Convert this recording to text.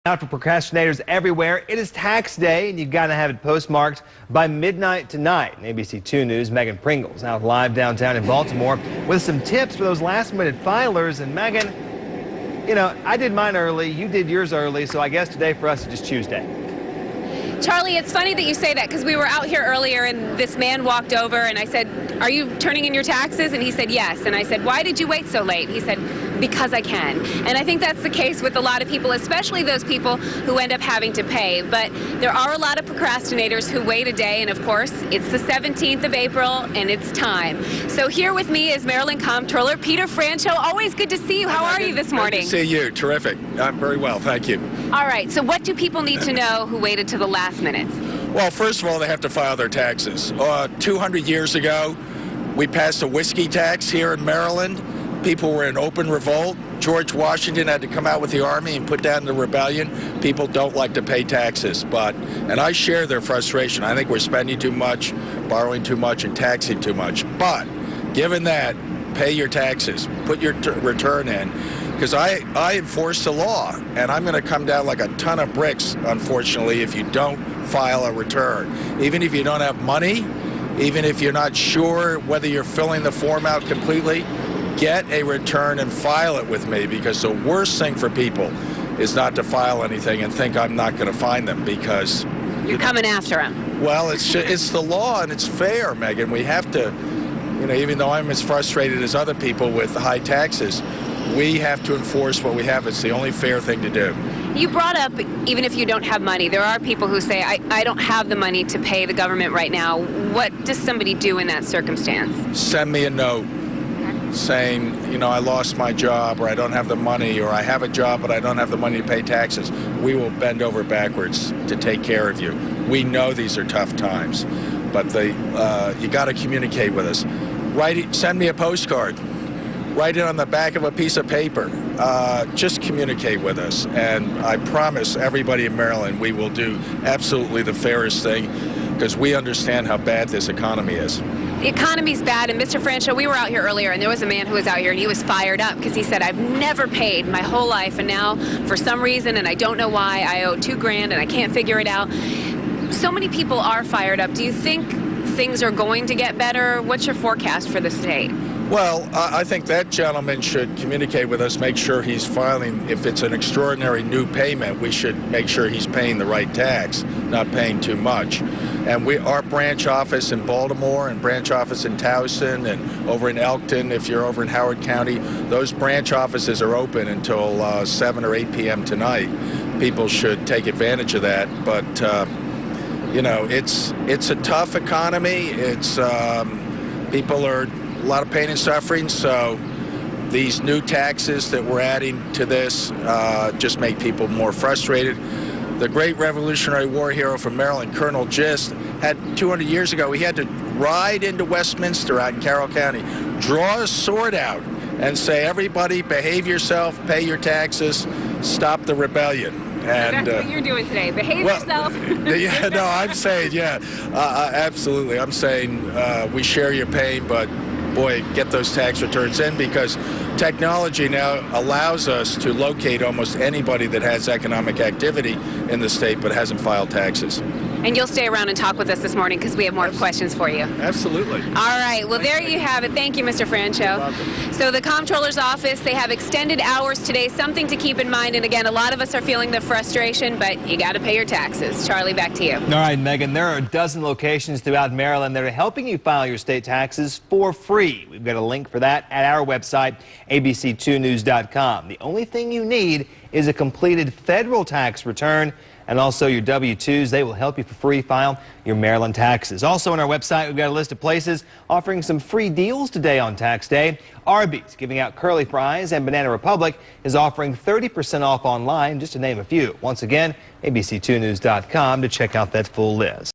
Out for procrastinators everywhere, it is tax day, and you've got to have it postmarked by midnight tonight. ABC 2 News' Megan Pringle's out live downtown in Baltimore with some tips for those last-minute filers. And Megan, you know, I did mine early, you did yours early, so I guess today for us is just Tuesday. Charlie, it's funny that you say that because we were out here earlier and this man walked over and I said, "Are you turning in your taxes?" And he said, "Yes." And I said, "Why did you wait so late?" He said, "Because I can." And I think that's the case with a lot of people, especially those people who end up having to pay. But there are a lot of procrastinators who wait a day, and of course, it's the 17th of April and it's time. So here with me is Maryland Comptroller Peter Franchot. Always good to see you. How are you this morning? Good to see you. Terrific. I'm very well, thank you. All right, so what do people need to know who waited to the last minute? Well, first of all, they have to file their taxes. 200 years ago, we passed a whiskey tax here in Maryland. People were in open revolt. George Washington had to come out with the army and put down the rebellion. People don't like to pay taxes, and I share their frustration. I think we're spending too much, borrowing too much, and taxing too much. But given that, pay your taxes, put your return in, because I enforce the law, and I'm going to come down like a ton of bricks, unfortunately, if you don't file a return. Even if you don't have money, even if you're not sure whether you're filling the form out completely, get a return and file it with me, because the worst thing for people is not to file anything and think I'm not going to find them, because you're coming after them. Well, it's the law and it's fair, Megan. We have to, even though I'm as frustrated as other people with high taxes, we have to enforce what we have. It's the only fair thing to do. You brought up, even if you don't have money, there are people who say, I don't have the money to pay the government right now. What does somebody do in that circumstance? Send me a note saying, I lost my job, or I don't have the money, or I have a job but I don't have the money to pay taxes. We will bend over backwards to take care of you. We know these are tough times, but you got to communicate with us. Send me a postcard. Write it on the back of a piece of paper. Just communicate with us, and I promise everybody in Maryland we will do absolutely the fairest thing, because we understand how bad this economy is. The economy's bad, and Mr. Franchot, we were out here earlier, and there was a man who was out here, and he was fired up because he said, "I've never paid my whole life, and now, for some reason, and I don't know why, I owe $2,000, and I can't figure it out." So many people are fired up. Do you think things are going to get better? What's your forecast for the state? Well, I think that gentleman should communicate with us, make sure he's filing. If it's an extraordinary new payment, we should make sure he's paying the right tax, not paying too much. And our branch office in Baltimore and branch office in Towson and over in Elkton, if you're over in Howard County, those branch offices are open until 7 or 8 p.m. tonight. People should take advantage of that. But, it's a tough economy. It's people are a lot of pain and suffering, so these new taxes that we're adding to this just make people more frustrated. The great Revolutionary War hero from Maryland, Colonel Gist, had 200 years ago, he had to ride into Westminster out in Carroll County, draw a sword out, and say, "Everybody, behave yourself, pay your taxes, stop the rebellion." And that's what you're doing today. Behave yourself. Yeah, no, I'm saying, absolutely. I'm saying we share your pain, but boy, get those tax returns in, because technology now allows us to locate almost anybody that has economic activity in the state but hasn't filed taxes. And you'll stay around and talk with us this morning because we have more questions for you. Absolutely. All right. Well, there you have it. Thank you, Mr. Franchot. So the Comptroller's Office, they have extended hours today, something to keep in mind. And again, a lot of us are feeling the frustration, but you got to pay your taxes. Charlie, back to you. All right, Megan, there are a dozen locations throughout Maryland that are helping you file your state taxes for free. We've got a link for that at our website, abc2news.com. The only thing you need is a completed federal tax return, and also your W-2s. They will help you for free file your Maryland taxes. Also on our website, we've got a list of places offering some free deals today on tax day. Arby's giving out curly fries, and Banana Republic is offering 30% off online, just to name a few. Once again, abc2news.com to check out that full list.